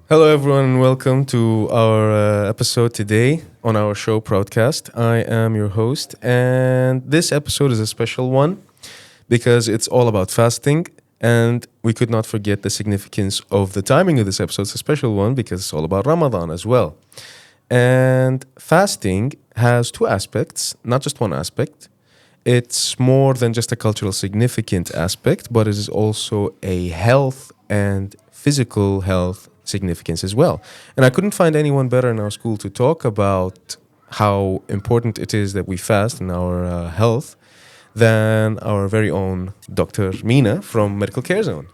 Hello, everyone, and welcome to our episode today on our show, Proudcast. I am your host, and this episode is a special one because it's all about fasting, and we could not forget the significance of the timing of this episode. It's a special one because it's all about Ramadan as well. And fasting has two aspects, not just one aspect. It's more than just a cultural significant aspect, but it is also a health and physical health significance as well. And I couldn't find anyone better in our school to talk about how important it is that we fast in our health than our very own Dr. Mina from Medical Care Zone.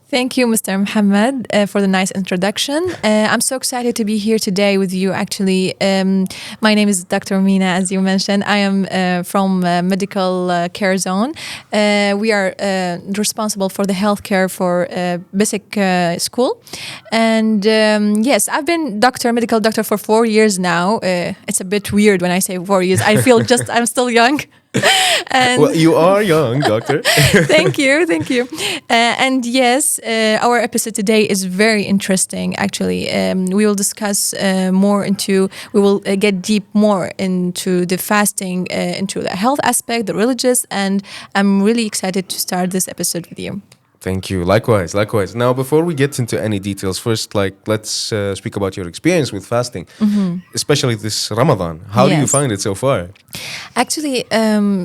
Thank you, Mr. Muhammad, for the nice introduction. I'm so excited to be here today with you, actually. My name is Dr. Mina, as you mentioned. I am from Medical Care Zone. We are responsible for the healthcare for BISK school. And yes, I've been medical doctor for 4 years now. It's a bit weird when I say 4 years. I feel I'm still young. Well, you are young, doctor. Thank you. And yes, our episode today is very interesting, actually. We will discuss we will get deep more into the fasting, into the health aspect, the religious, and I'm really excited to start this episode with you. Thank you. Likewise. Now, before we get into any details, first, let's speak about your experience with fasting, especially this Ramadan. How do you find it so far? Actually,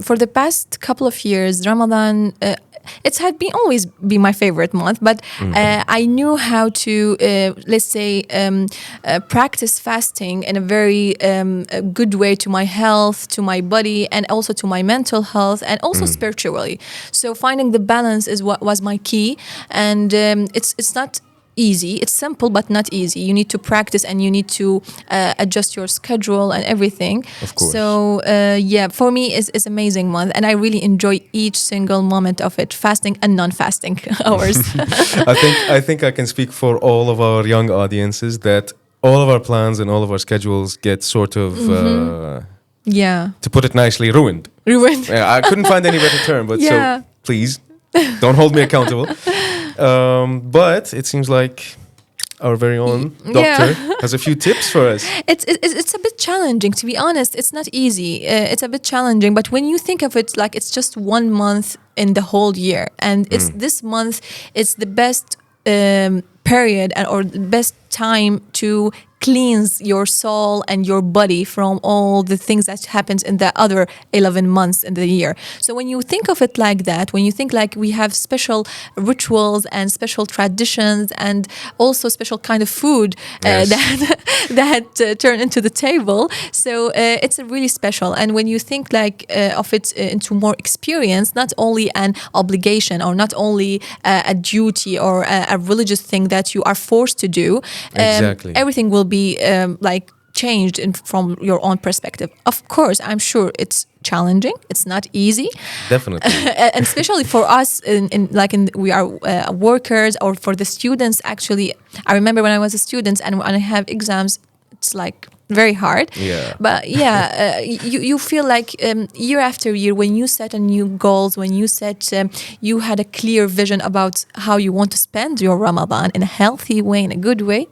for the past couple of years, Ramadan, it had been always been my favorite month, but I knew how to, practice fasting in a very good way to my health, to my body, and also to my mental health, and also spiritually. So finding the balance is what was my key, and it's not easy. It's simple, but not easy. You need to practice and you need to adjust your schedule and everything. Of course. So for me, it's amazing month, and I really enjoy each single moment of it, fasting and non-fasting hours. I think I can speak for all of our young audiences that all of our plans and all of our schedules get sort of, to put it nicely, ruined. I couldn't find any better term, but so please don't hold me accountable. But it seems like our very own doctor has a few tips for us. It's a bit challenging, to be honest. It's not easy. It's a bit challenging. But when you think of it like it's just 1 month in the whole year, and it's this month, it's the best period or the best time to cleanse your soul and your body from all the things that happens in the other 11 months in the year. So when you think of it like that, when you think like we have special rituals and special traditions and also special kind of food that turn into the table, so it's a really special. And when you think of it into more experience, not only an obligation or not only a duty or a religious thing that you are forced to do, everything will be changed from your own perspective. Of course, I'm sure it's challenging. It's not easy. Definitely. And especially for us, we are workers, or for the students. Actually, I remember when I was a student and when I have exams, it's very hard. Yeah. But you feel like year after year, when you set a new goals, when you you had a clear vision about how you want to spend your Ramadan in a healthy way, in a good way,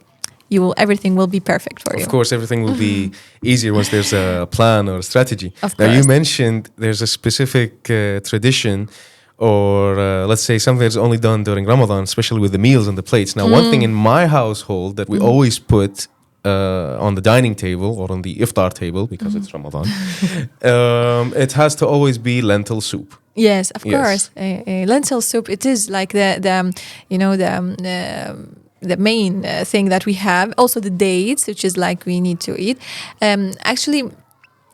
everything will be perfect for you. Of course, everything will be easier once there's a plan or a strategy. Of now, course. you mentioned there's a specific tradition, or let's say something that's only done during Ramadan, especially with the meals on the plates. Now, one thing in my household that we always put on the dining table or on the iftar table, because it's Ramadan, it has to always be lentil soup. Yes, of course. Lentil soup. It is like the main thing that we have. Also the dates, which is we need to eat. Actually,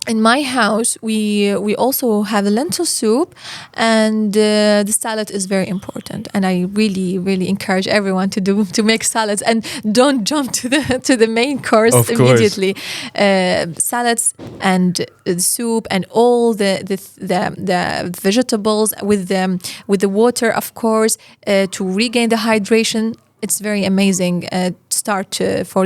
in my house, we also have a lentil soup, and the salad is very important. And I really, really encourage everyone to make salads and don't jump to the main course immediately. Salads and soup and all the vegetables with the water, of course, to regain the hydration. It's very amazing. start for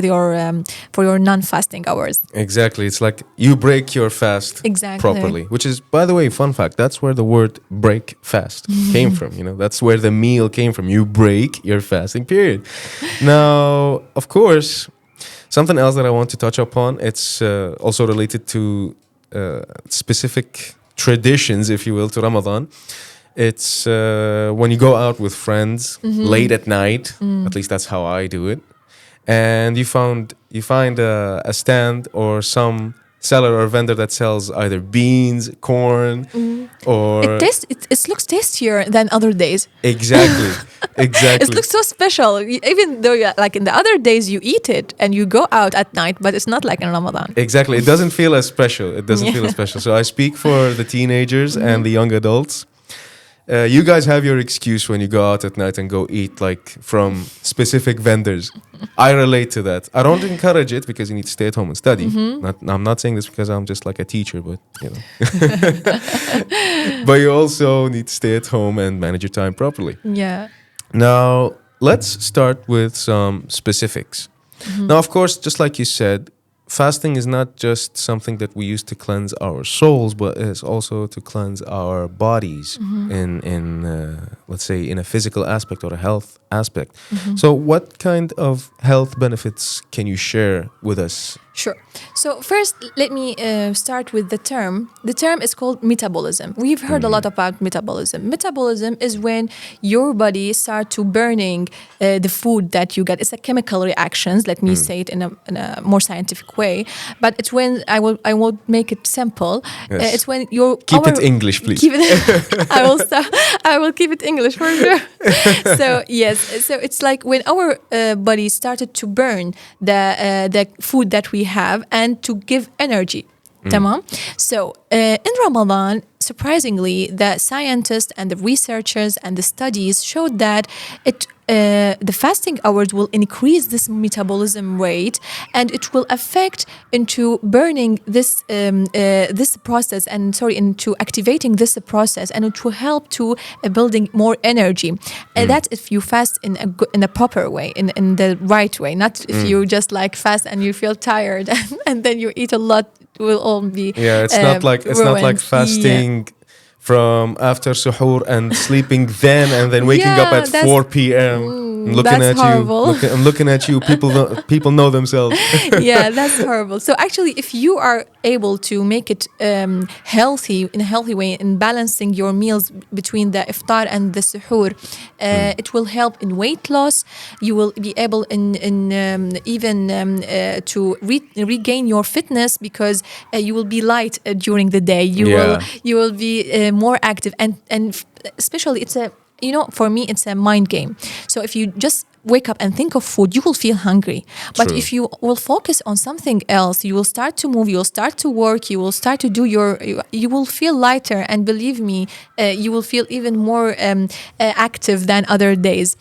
your non-fasting hours. Exactly. It's like you break your fast Exactly. properly, which is, by the way, fun fact. That's where the word break fast came from. That's where the meal came from. You break your fasting period. Now, of course, something else that I want to touch upon, it's also related to specific traditions, if you will, to Ramadan. It's when you go out with friends late at night. At least that's how I do it. And you find a stand or some seller or vendor that sells either beans, corn, or It looks tastier than other days. exactly, It exactly. looks so special, even though like in the other days you eat it and you go out at night, but it's not like in Ramadan. Exactly. It doesn't feel as special. It doesn't feel as special. So I speak for the teenagers and the young adults. You guys have your excuse when you go out at night and go eat like from specific vendors. I relate to that. I don't encourage it because you need to stay at home and study. I'm not saying this because I'm just like a teacher, but but you also need to stay at home and manage your time properly. Yeah. Now, let's start with some specifics. Now, of course, just like you said, fasting is not just something that we use to cleanse our souls, but it's also to cleanse our bodies in let's say, in a physical aspect or a health aspect. So what kind of health benefits can you share with us? Sure. So first, let me start with the term. The term is called metabolism. We've heard a lot about metabolism. Metabolism is when your body starts to burning the food that you get. It's a chemical reactions. Let me say it in a more scientific way. But it's when I will make it simple. Yes. It's when your Keep it English, please. Keep it. I will keep it English for sure. So yes. So it's like when our body started to burn the food that we have and to give energy. Tamam. So in Ramadan, surprisingly, the scientists and the researchers and the studies showed that the fasting hours will increase this metabolism rate, and it will affect into burning this this process into activating this process, and it will help to building more energy. That's if you fast in a proper way, in the right way, not if you just like fast and you feel tired and then you eat a lot. Will all be It's not like ruined. fasting from after suhoor and sleeping then and then waking up at 4 p.m. Looking that's at horrible. you. I'm looking at you. People know themselves. Yeah, that's horrible. So actually, if you are able to make it healthy in a healthy way, in balancing your meals between the iftar and the suhoor, it will help in weight loss. You will be able to regain your fitness because you will be light during the day. You will be more active and especially for me, it's a mind game. So if you just wake up and think of food, you will feel hungry. But True. if you will focus on something else, you will start to move, you will start to work, you will start to do you will feel lighter, and believe me, you will feel even more active than other days.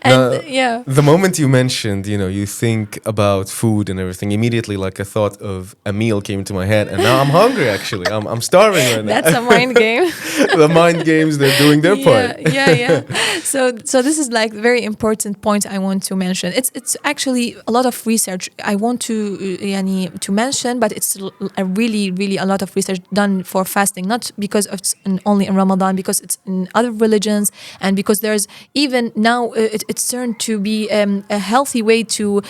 The moment you mentioned, you think about food and everything, immediately like a thought of a meal came to my head, and now I'm hungry. Actually, I'm starving right now. That's a mind game. The mind games, they're doing their part. Yeah. So this is like very important point I want to mention. It's actually a lot of research I want to mention, but it's a really a lot of research done for fasting, not because it's only in Ramadan, because it's in other religions, and because there's even now it's turned to be a healthy way to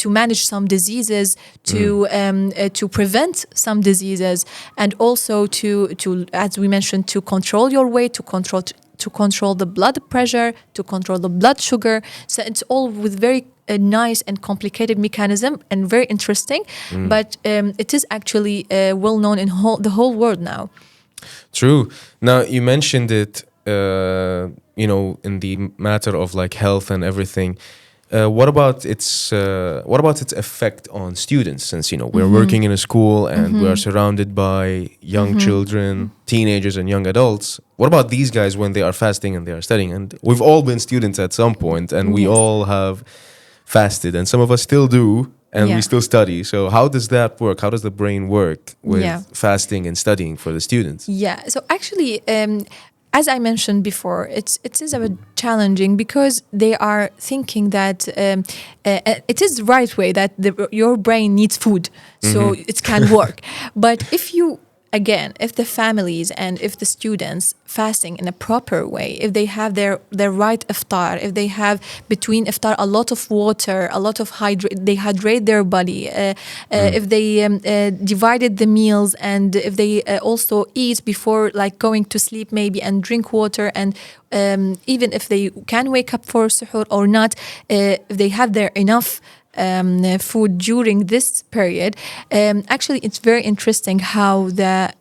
manage some diseases, to prevent some diseases, and also to as we mentioned, to control your weight, to control the blood pressure, to control the blood sugar. So it's all with very nice and complicated mechanism and very interesting. But it is actually well known in the whole world now. True. Now you mentioned it, in the matter of like health and everything. What about its effect on students? Since we're working in a school and we are surrounded by young children, teenagers, and young adults. What about these guys when they are fasting and they are studying? And we've all been students at some point, and we all have fasted, and some of us still do, and we still study. So how does that work? How does the brain work with fasting and studying for the students? Yeah. So actually, as I mentioned before, it is a bit challenging because they are thinking that it is the right way that your brain needs food, so it can work. But if the families and if the students fasting in a proper way, if they have their right iftar, if they have between iftar a lot of water, a lot of they hydrate their body, if they divided the meals, and if they also eat before like going to sleep maybe, and drink water, and even if they can wake up for suhoor or not, if they have their enough food during this period. Actually, it's very interesting how the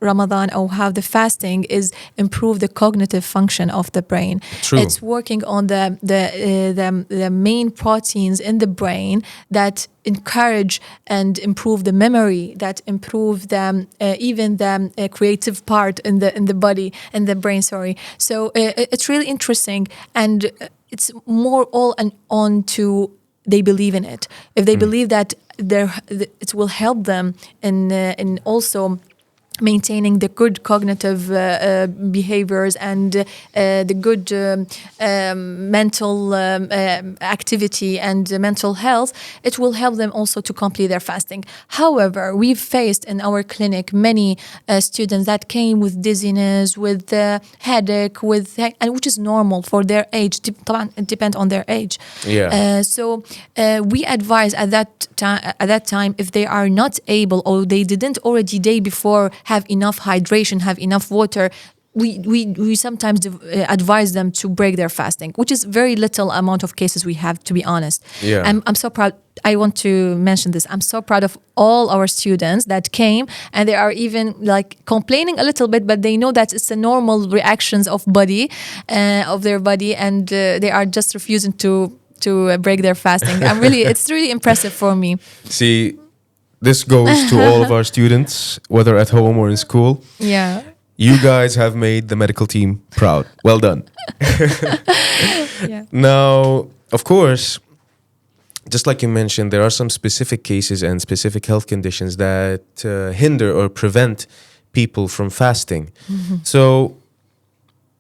Ramadan, or how the fasting is improve the cognitive function of the brain. True. It's working on the main proteins in the brain that encourage and improve the memory, that improve the even the creative part in the body, in the brain. Sorry. So it's really interesting, and it's more all on to they believe in it. If they believe that it will help them in also maintaining the good cognitive behaviors and the good mental activity and mental health, it will help them also to complete their fasting. However, we've faced in our clinic many students that came with dizziness, with headache, and which is normal for their age. It depends on their age. Yeah. So we advise at that time, if they are not able, or they didn't already day before have enough hydration, have enough water, we sometimes advise them to break their fasting, which is very little amount of cases we have, to be honest. Yeah. I'm so proud. I want to mention this. I'm so proud of all our students that came, and they are even like complaining a little bit, but they know that it's the normal reactions of their body, and they are just refusing to break their fasting. It's really impressive for me. See, this goes to all of our students, whether at home or in school. Yeah. You guys have made the medical team proud. Well done. Yeah. Now, of course, just like you mentioned, there are some specific cases and specific health conditions that hinder or prevent people from fasting. So,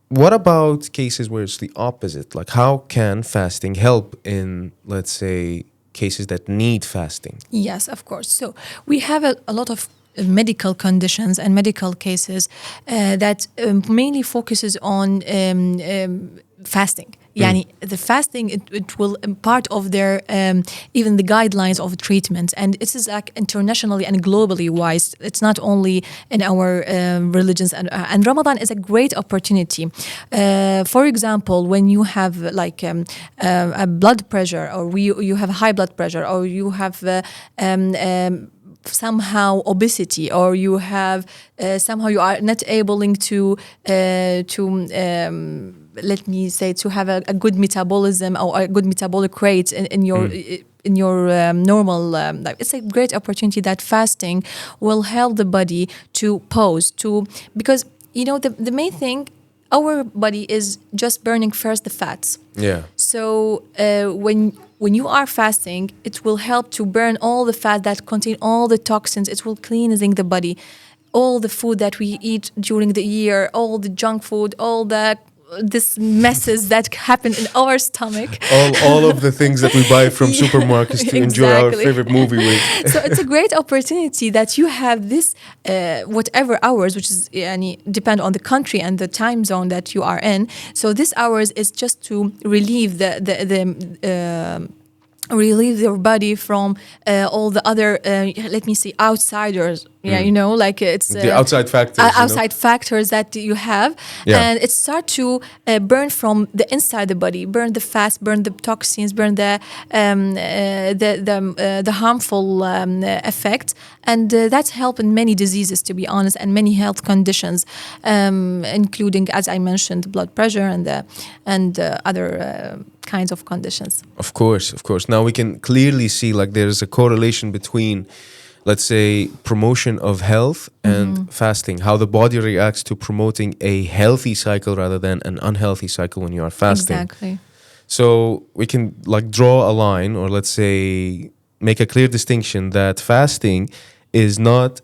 what about cases where it's the opposite? Like, how can fasting help in, let's say, cases that need fasting? Yes, of course. So we have a lot of medical conditions and medical cases that mainly focuses on fasting. Yani the fasting, it will part of their even the guidelines of treatment, and it is like internationally and globally wise. It's not only in our religions, and Ramadan is a great opportunity. For example, when you have like a blood pressure, or you have high blood pressure, or you have somehow obesity, or you have somehow you are not able to let me say, to have a good metabolism or a good metabolic rate in your normal life. It's a great opportunity that fasting will help the body to pause because the main thing, our body is just burning first the fats. Yeah. So when you are fasting, it will help to burn all the fat that contain all the toxins. It will cleansing the body. All the food that we eat during the year, all the junk food, all this messes that happen in our stomach. All of the things that we buy from supermarkets to enjoy our favorite movie with. So it's a great opportunity that you have this whatever hours, which is depend on the country and the time zone that you are in. So this hours is just to relieve relieve your body from all the other let me say outsiders. Like it's the outside factors. Factors that you have, and it start to burn from the inside the body, burn the fats, burn the toxins, burn the harmful effects, and that's help in many diseases, to be honest, and many health conditions, including, as I mentioned, blood pressure and other kinds of conditions. Of course. Now we can clearly see like there's a correlation between, let's say, promotion of health and fasting, how the body reacts to promoting a healthy cycle rather than an unhealthy cycle when you are fasting. Exactly. So we can like draw a line, or let's say make a clear distinction that fasting is not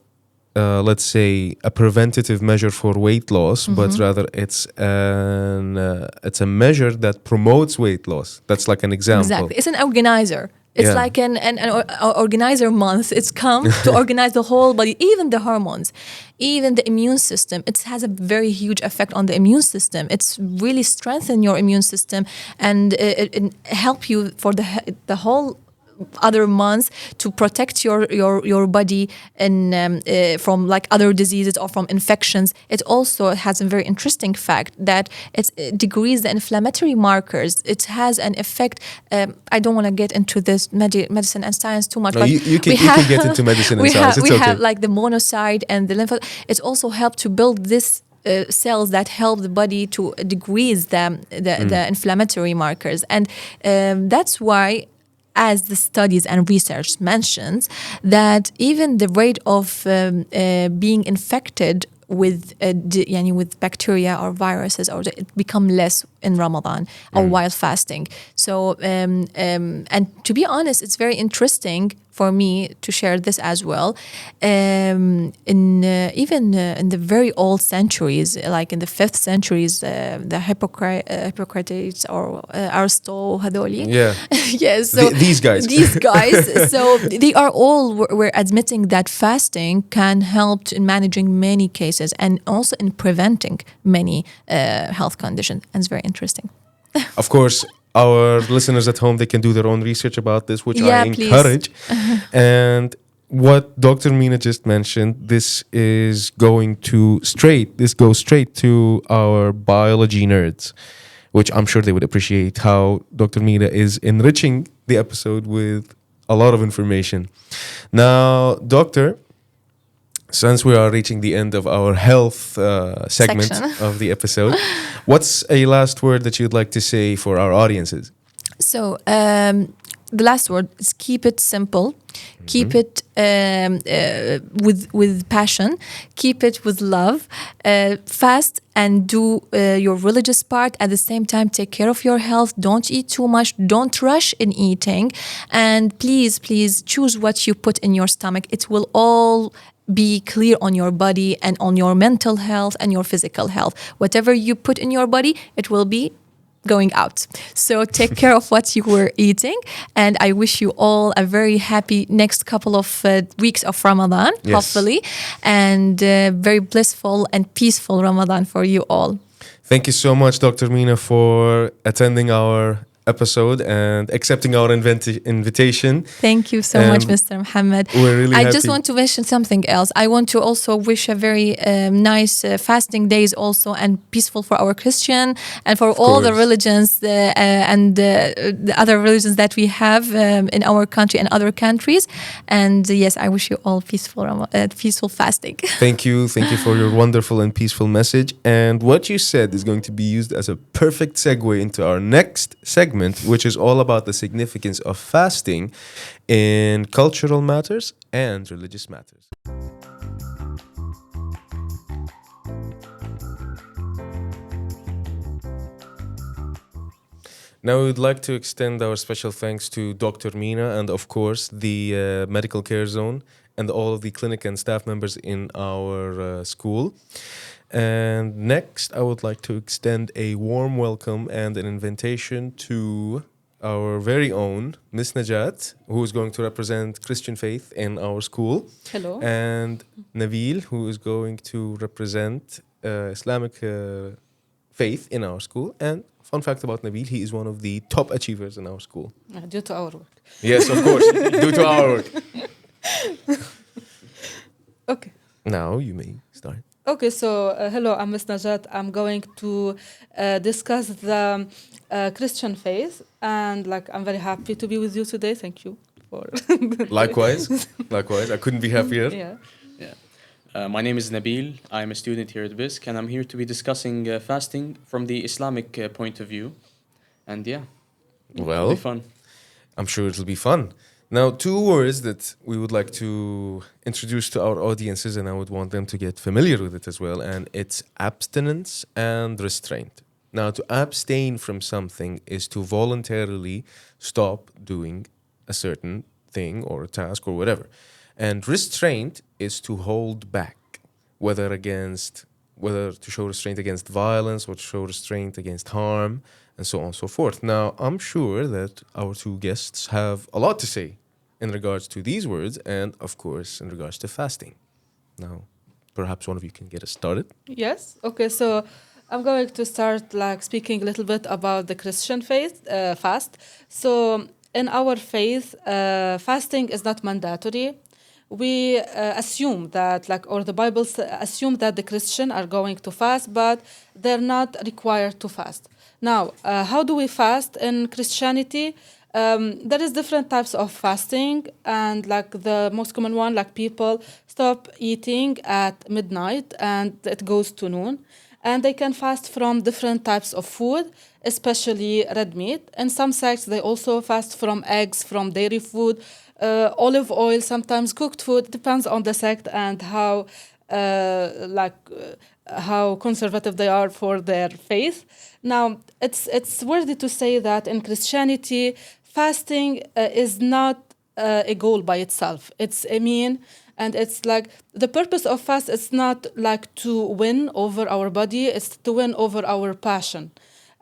let's say, a preventative measure for weight loss, but rather it's a measure that promotes weight loss. That's like an example. Exactly. It's an organizer. It's Yeah. like an organizer month. It's come to organize the whole body, even the hormones, even the immune system. It has a very huge effect on the immune system. It's really strengthen your immune system and it help you for the whole other months to protect your body from like other diseases or from infections. It also has a very interesting fact that it decreases the inflammatory markers. It has an effect. I don't want to get into this medicine and science too much, No, but you can get into medicine and science. It's we okay. have like the monocyte and the lymphocyte. It's also helped to build this cells that help the body to decrease the inflammatory markers, and that's why, as the studies and research mentions, that even the rate of being infected with bacteria or viruses it become less in Ramadan or while fasting. So and to be honest, it's very interesting for me to share this as well. Even in the very old centuries, like in the 5th centuries, the Hippocrates or Aristotle, هذولي. Yeah. Yes, so These guys. these guys, so they are all were admitting that fasting can help in managing many cases and also in preventing many health conditions, and it's very interesting. Of course, our listeners at home, they can do their own research about this, which Yeah, I please. encourage. And what Dr. Mina just mentioned, this goes straight to our biology nerds, which I'm sure they would appreciate how Dr. Mina is enriching the episode with a lot of information. Now, Doctor, since we are reaching the end of our health segment Section. of the episode, what's a last word that you'd like to say for our audiences? So the last word is keep it simple, keep it with passion, keep it with love, fast and do your religious part. At the same time, take care of your health. Don't eat too much. Don't rush in eating, and please choose what you put in your stomach. It will all be clear on your body and on your mental health and your physical health. Whatever you put in your body, it will be going out. So take care of what you were eating, and I wish you all a very happy next couple of weeks of Ramadan, Yes. hopefully, and very blissful and peaceful Ramadan for you all. Thank you so much, Dr. Mina, for attending our episode and accepting our invitation. Thank you so much, Mr. Muhammad. We're really I happy. just want to mention something else. I want to also wish a very nice fasting days also, and peaceful for our Christian and for all the course. religions and the other religions that we have in our country and other countries. And yes, I wish you all peaceful fasting. Thank you for your wonderful and peaceful message. And what you said is going to be used as a perfect segue into our next segment, which is all about the significance of fasting in cultural matters and religious matters. Now, we would like to extend our special thanks to Dr. Mina and, of course, the Medical Care Zone and all of the clinic and staff members in our school. And next, I would like to extend a warm welcome and an invitation to our very own Miss Najat, who is going to represent Christian faith in our school. Hello. And Nabil, who is going to represent Islamic faith in our school. And fun fact about Nabil, he is one of the top achievers in our school. Due to our work. Yes, of course, due to our work. Okay. Now you may start. Okay, so hello, I'm Miss Najat. I'm going to discuss the Christian faith, and I'm very happy to be with you today. Thank you for. Likewise, I couldn't be happier. Yeah. My name is Nabil. I'm a student here at BISK, and I'm here to be discussing fasting from the Islamic point of view. And it'll Well, be fun. I'm sure it'll be fun. Now, 2 words that we would like to introduce to our audiences, and I would want them to get familiar with it as well, and it's abstinence and restraint. Now, to abstain from something is to voluntarily stop doing a certain thing or a task or whatever. And restraint is to hold back, whether to show restraint against violence or to show restraint against harm, and so on and so forth. Now, I'm sure that our two guests have a lot to say in regards to these words and, of course, in regards to fasting. Now, perhaps one of you can get us started. Yes. Okay. So I'm going to start like speaking a little bit about the Christian faith fast. So in our faith, fasting is not mandatory. We assume that or the Bible assume that the Christian are going to fast, but they're not required to fast. Now, how do we fast in Christianity? There is different types of fasting, and the most common one, people stop eating at midnight and it goes to noon, and they can fast from different types of food, especially red meat. In some sects, they also fast from eggs, from dairy food, olive oil, sometimes cooked food. Depends on the sect and how conservative they are for their faith. Now, it's worthy to say that in Christianity, fasting is not a goal by itself. It's a mean, and it's the purpose of fast is not to win over our body, it's to win over our passion.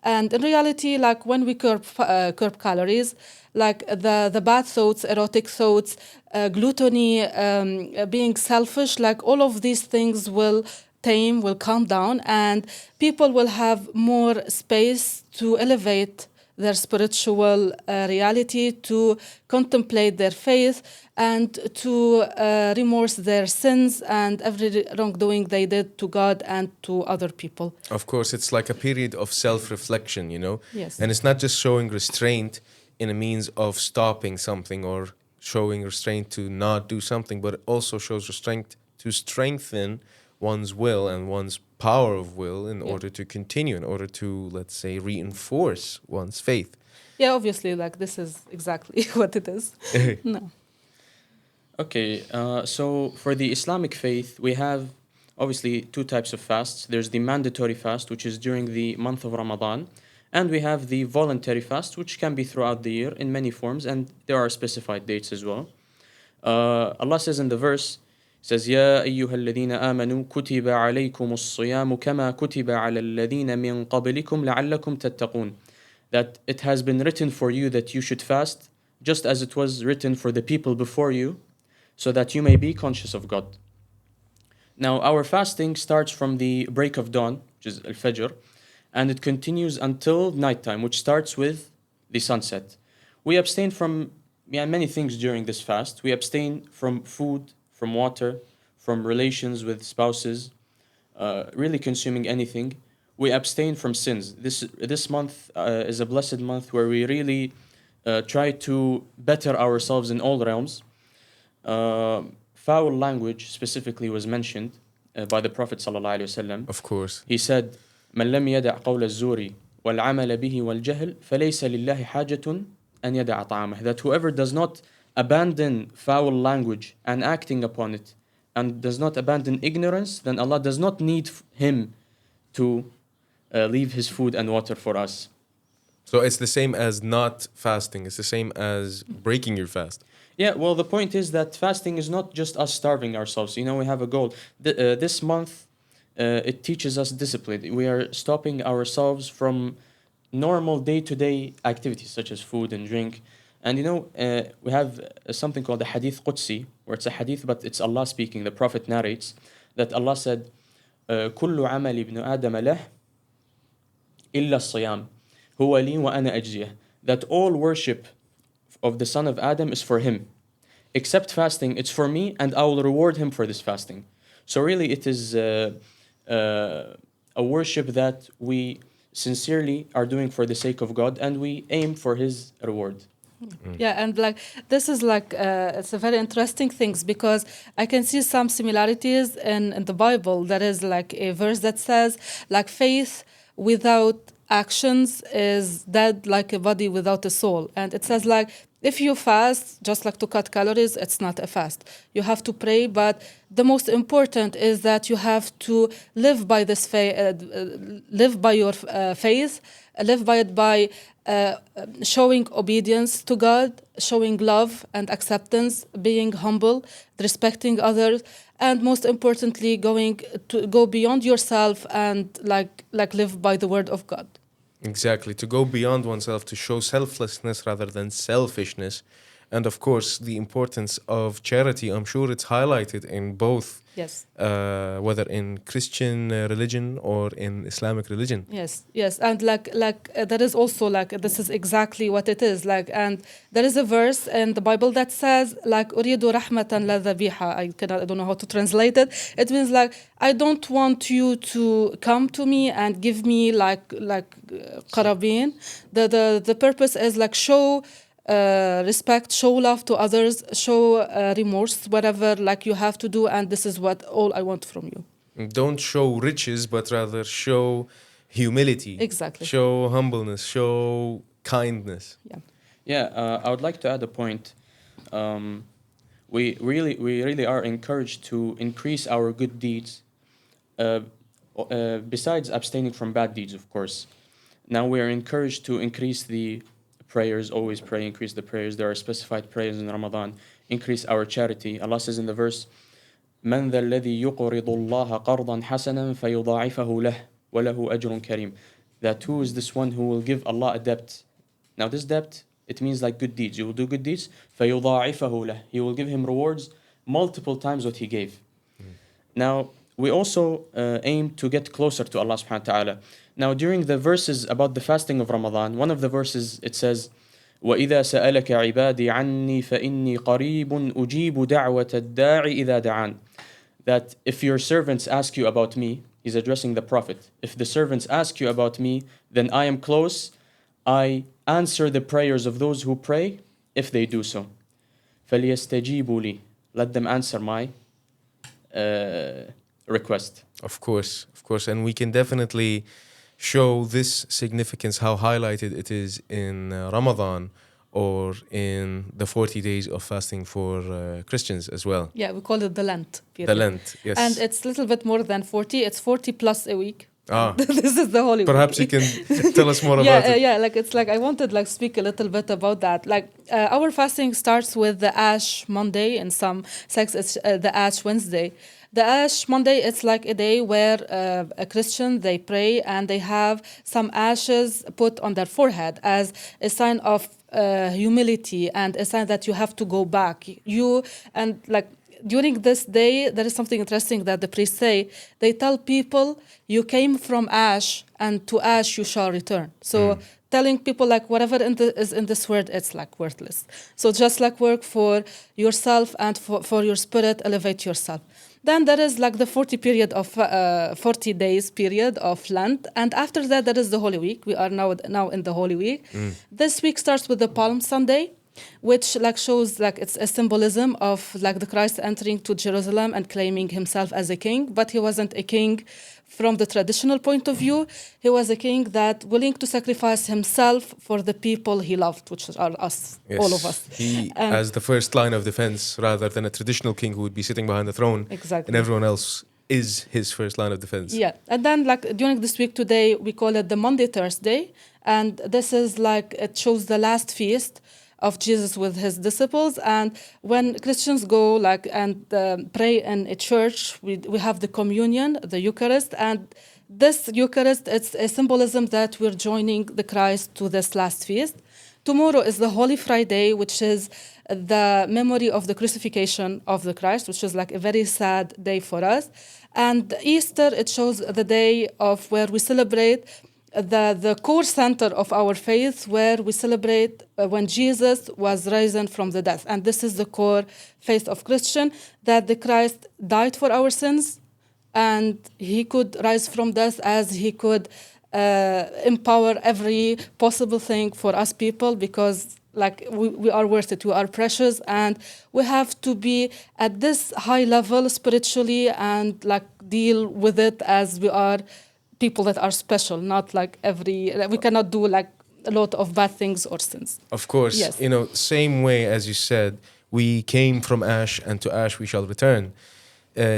And in reality, when we curb calories, the bad thoughts, erotic thoughts, gluttony, being selfish, all of these things will calm down, and people will have more space to elevate their spiritual reality, to contemplate their faith, and to remorse their sins and every wrongdoing they did to God and to other people. Of course, it's like a period of self-reflection, Yes. And it's not just showing restraint in a means of stopping something or showing restraint to not do something, but it also shows restraint to strengthen one's will and one's power of will in order to continue, in order to, let's say, reinforce one's faith. Yeah, obviously, this is exactly what it is. No. Okay, so for the Islamic faith, we have obviously two types of fasts. There's the mandatory fast, which is during the month of Ramadan, and we have the voluntary fast, which can be throughout the year in many forms, and there are specified dates as well. Allah says in the verse, says, يا أيها الذين آمنوا كتب عليكم الصيام كما كتب على الذين من قبلكم لعلكم تتقون. That it has been written for you that you should fast, just as it was written for the people before you, so that you may be conscious of God. Now, our fasting starts from the break of dawn, which is al-Fajr, and it continues until nighttime, which starts with the sunset. We abstain from many things during this fast. We abstain from food, from water, from relations with spouses, really consuming anything. We abstain from sins. This month is a blessed month where we really try to better ourselves in all realms. Foul language specifically was mentioned by the Prophet ﷺ. Of course. He said, من لم يدع قول الزور والعمل به والجهل فليس لله حاجة أن يدع طعامه. That whoever does not abandon foul language and acting upon it, and does not abandon ignorance, then Allah does not need him to leave his food and water for us. So it's the same as not fasting. It's the same as breaking your fast. Yeah, well, the point is that fasting is not just us starving ourselves. We have a goal. This month, it teaches us discipline. We are stopping ourselves from normal day-to-day activities such as food and drink. And we have something called the Hadith Qudsi, where it's a hadith, but it's Allah speaking. The Prophet narrates that Allah said, كل عمل ابن آدم له إلا الصيام هو لي وأنا أجزيه. That all worship of the son of Adam is for him, except fasting. It's for me, and I will reward him for this fasting. So really, it is a worship that we sincerely are doing for the sake of God, and we aim for His reward. Yeah, and this is it's a very interesting things, because I can see some similarities in the Bible. There is a verse that says faith without actions is dead like a body without a soul, and it says If you fast, just like to cut calories, it's not a fast. You have to pray, but the most important is that you have to live by live by your faith, live by it by showing obedience to God, showing love and acceptance, being humble, respecting others, and most importantly, go beyond yourself and like live by the word of God. Exactly, to go beyond oneself, to show selflessness rather than selfishness. And of course, the importance of charity, I'm sure it's highlighted in both, Yes. whether in Christian religion or in Islamic religion. Yes, and there is also like this is exactly what it is like, and there is a verse in the Bible that says like "Uridu rahmatan la dhabiha." I don't know how to translate it. It means like I don't want you to come to me and give me qarabin. The purpose is like show respect, show love to others, show remorse, whatever like you have to do, and this is what all I want from you. Don't show riches, but rather show humility. Exactly. Show humbleness, show kindness. Yeah. Yeah, I would like to add a point. We really are encouraged to increase our good deeds, besides abstaining from bad deeds, of course. Now we are encouraged to increase the prayers, always pray, increase the prayers. There are specified prayers in Ramadan. Increase our charity. Allah says in the verse, من ذا الذي يقرض الله قرضا حسنا فيضاعفه له وله أجر كريم. That who is this one who will give Allah a debt? Now this debt, it means like good deeds. You will do good deeds, فيضاعفه له. He will give him rewards multiple times what he gave. Now, we also aim to get closer to Allah subhanahu wa ta'ala. Now, during the verses about the fasting of Ramadan, one of the verses, it says, وَإِذَا سَأَلَكَ عِبَادِي عَنِّي فَإِنِّي قَرِيبٌ أُجِيبُ دَعْوَةَ الدَّاعِ إِذَا دَعَانِ. That if your servants ask you about me, he's addressing the Prophet, if the servants ask you about me, then I am close. I answer the prayers of those who pray, if they do so. فَلْيَسْتَجِيبُوا لِي. Let them answer my request. Of course. And we can definitely show this significance, how highlighted it is in Ramadan or in the 40 days of fasting for Christians as well. Yeah, we call it the Lent period. The Lent, yes. And it's a little bit more than 40. It's 40 plus a week. Ah. This is the Holy Perhaps Week. you can tell us more about it. Yeah, like it's like I wanted like speak a little bit about that. Like our fasting starts with the Ash Monday, in some sects it's the Ash Wednesday. The Ash Monday, it's like a day where a Christian, they pray and they have some ashes put on their forehead as a sign of humility and a sign that you have to go back. During this day, there is something interesting that the priests say. They tell people, you came from ash, and to ash you shall return. So telling people like whatever is in this world, it's like worthless. So just like work for yourself and for your spirit, elevate yourself. Then there is like the 40 days period of Lent, and after that there is the Holy Week. We are now in the Holy Week. This week starts with the Palm Sunday, which like shows like it's a symbolism of like the Christ entering to Jerusalem and claiming himself as a king, but he wasn't a king from the traditional point of view. He was a king that willing to sacrifice himself for the people he loved, which are us, Yes. all of us. He as the first line of defense rather than a traditional king who would be sitting behind the throne. Exactly. And everyone else is his first line of defense. Yeah, and then like during this week today, we call it the Monday Thursday, and this is like it shows the last feast of Jesus with his disciples. And when Christians go like and pray in a church, we have the communion, the Eucharist, and this Eucharist, it's a symbolism that we're joining the Christ to this last feast. Tomorrow is the Holy Friday, which is the memory of the crucifixion of the Christ, which is like a very sad day for us. And Easter, it shows the day of where we celebrate the core center of our faith, where we celebrate when Jesus was risen from the death. And this is the core faith of Christian, that the Christ died for our sins and he could rise from death as he could empower every possible thing for us people, because like we are worth it, we are precious, and we have to be at this high level spiritually and like deal with it as we are people that are special, not like we cannot do like a lot of bad things or sins. Of course, Yes. same way as you said, we came from ash and to ash we shall return.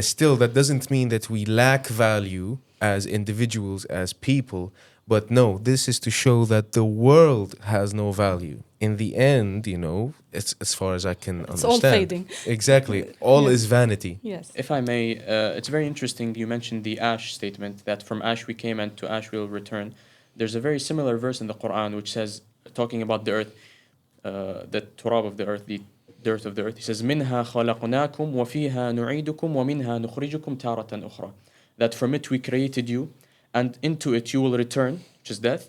Still, that doesn't mean that we lack value as individuals, as people. But no, this is to show that the world has no value. In the end, it's as far as I can It's understand. all fading. Exactly. All Yes. is vanity. Yes. If I may, it's very interesting you mentioned the ash statement, that from ash we came and to ash we'll return. There's a very similar verse in the Quran which says, talking about the earth, the turab of the earth, the dirt of the earth. He says, "Minha khalaqnakum wa fiha nu'idukum wa minha nukhrijukum taratan ukhra." That from it we created you, and into it you will return, which is death,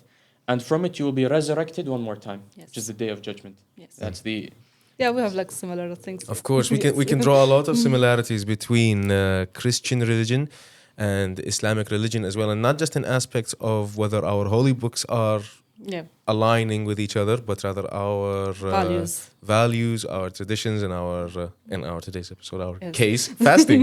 and from it you will be resurrected one more time, Yes. which is the day of judgment. Yes. That's the Yeah, we have like similar things. Of course, we can draw a lot of similarities between Christian religion and Islamic religion as well, and not just in aspects of whether our holy books are Yeah. aligning with each other, but rather our values, our traditions, and our in our today's episode, our Yes. case, fasting.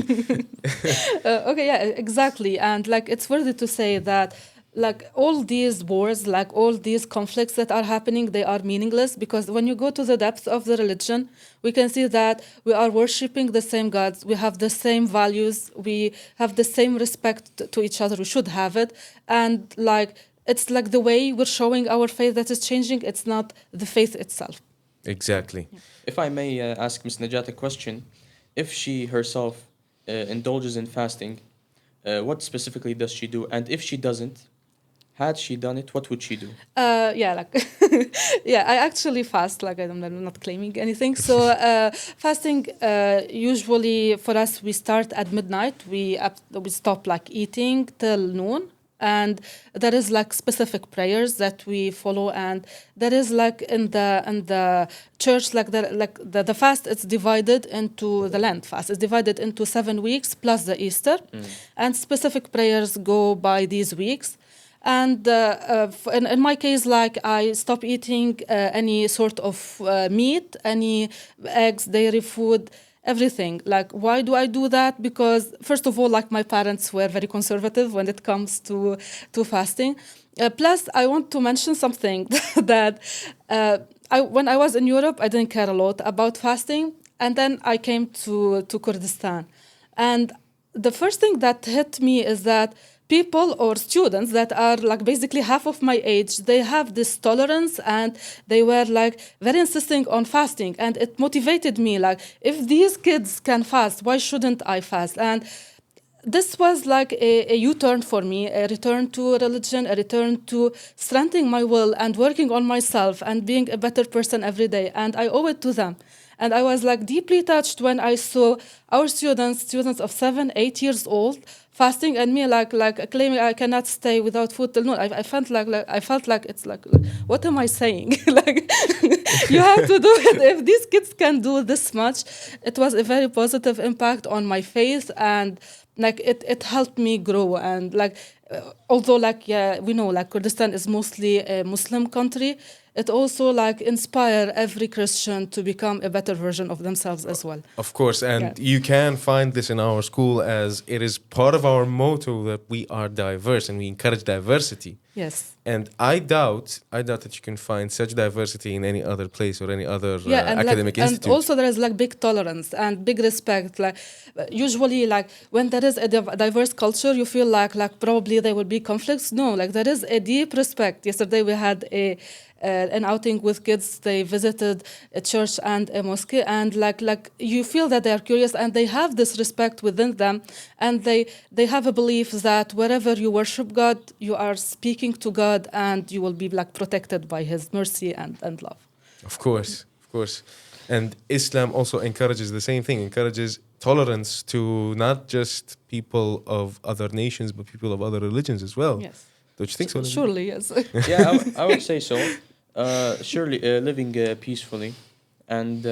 Okay, yeah, exactly. And like it's worthy to say that like all these wars, like all these conflicts that are happening, they are meaningless, because when you go to the depth of the religion, we can see that we are worshipping the same gods, we have the same values, we have the same respect to each other, we should have it. And like it's like the way we're showing our faith that is changing, it's not the faith itself. Exactly. If I may ask Ms. Najat a question, if she herself indulges in fasting, what specifically does she do? And if she doesn't, had she done it, what would she do? Yeah, like yeah, I actually fast. Like I'm not claiming anything. So fasting usually for us, we start at midnight. We stop like eating till noon, and there is like specific prayers that we follow, and there is like in the church the fast. It's divided into the Lent fast. It's divided into 7 weeks plus the Easter, and specific prayers go by these weeks. And in my case, like I stop eating any sort of meat, any eggs, dairy food, everything. Like, why do I do that? Because first of all, like my parents were very conservative when it comes to fasting. Plus, I want to mention something that when I was in Europe, I didn't care a lot about fasting, and then I came to Kurdistan, and the first thing that hit me is that people or students that are like basically half of my age, they have this tolerance, and they were like very insisting on fasting, and it motivated me, like if these kids can fast, why shouldn't I fast? And this was like a U-turn for me, a return to religion, a return to strengthening my will and working on myself and being a better person every day, and I owe it to them. And I was like deeply touched when I saw our students of 7, 8 years old, fasting, and me like claiming I cannot stay without food till noon. I felt like it's like what am I saying? Like you have to do it. If these kids can do this much, it was a very positive impact on my faith, and like it helped me grow. And like although like yeah, we know like Kurdistan is mostly a Muslim country, it also like inspire every Christian to become a better version of themselves as well. Of course, and you can find this in our school, as it is part of our motto that we are diverse and we encourage diversity. Yes. And I doubt that you can find such diversity in any other place or any other academic institute. And also there is like big tolerance and big respect. Like usually, like when there is a diverse culture, you feel like probably there will be conflicts. No, like there is a deep respect. Yesterday we had an outing with kids. They visited a church and a mosque, and like you feel that they are curious and they have this respect within them, and they have a belief that wherever you worship God, you are speaking to God, and you will be like protected by His mercy and love. Of course. And Islam also encourages the same thing, encourages tolerance to not just people of other nations, but people of other religions as well. Yes. Don't you think so? Surely, yes. Yeah, I would say so. Surely living peacefully, and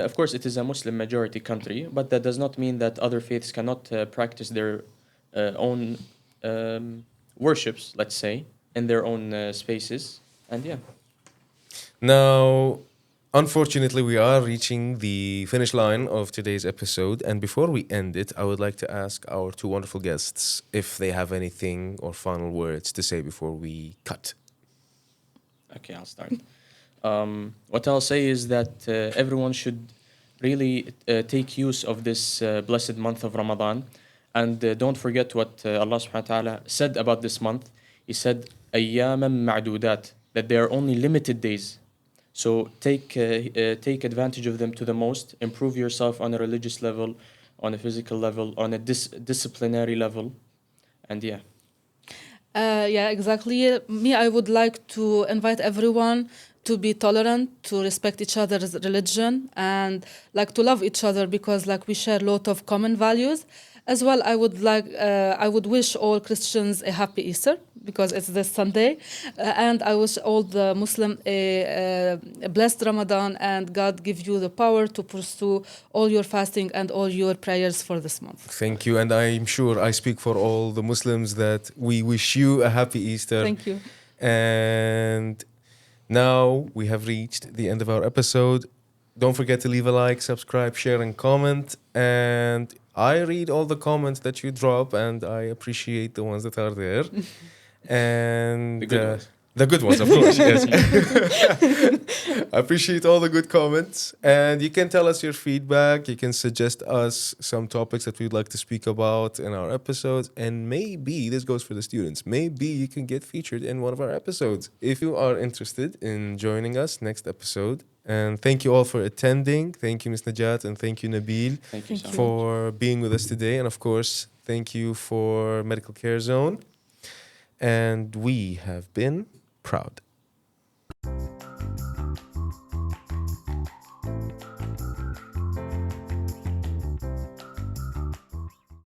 of course it is a Muslim majority country, but that does not mean that other faiths cannot practice their own worships, let's say, in their own spaces. And yeah. Now, unfortunately, we are reaching the finish line of today's episode, and before we end it, I would like to ask our two wonderful guests if they have anything or final words to say before we cut. Okay, I'll start. What I'll say is that everyone should really take use of this blessed month of Ramadan, and don't forget what Allah subhanahu wa ta'ala said about this month. He said, أَيَّامًا مَعْدُودَات, that they are only limited days. So take advantage of them to the most. Improve yourself on a religious level, on a physical level, on a disciplinary level, and yeah. Yeah, exactly. Me, I would like to invite everyone to be tolerant, to respect each other's religion, and like to love each other because like we share a lot of common values. As well, I would wish all Christians a happy Easter because it's this Sunday, and I wish all the Muslim a blessed Ramadan, and God give you the power to pursue all your fasting and all your prayers for this month. Thank you. And I'm sure I speak for all the Muslims that we wish you a happy Easter. Thank you. And now we have reached the end of our episode. Don't forget to leave a like, subscribe, share, and comment. And I read all the comments that you drop, and I appreciate the ones that are there. And The good ones. the good ones, of course, yes. I appreciate all the good comments. And you can tell us your feedback. You can suggest us some topics that we'd like to speak about in our episodes. And maybe, this goes for the students, maybe you can get featured in one of our episodes if you are interested in joining us next episode. And thank you all for attending. Thank you, Ms. Najat, and thank you, Nabil, Thank you so much. for being with us today. And of course, thank you for Medical Care Zone. And we have been proud.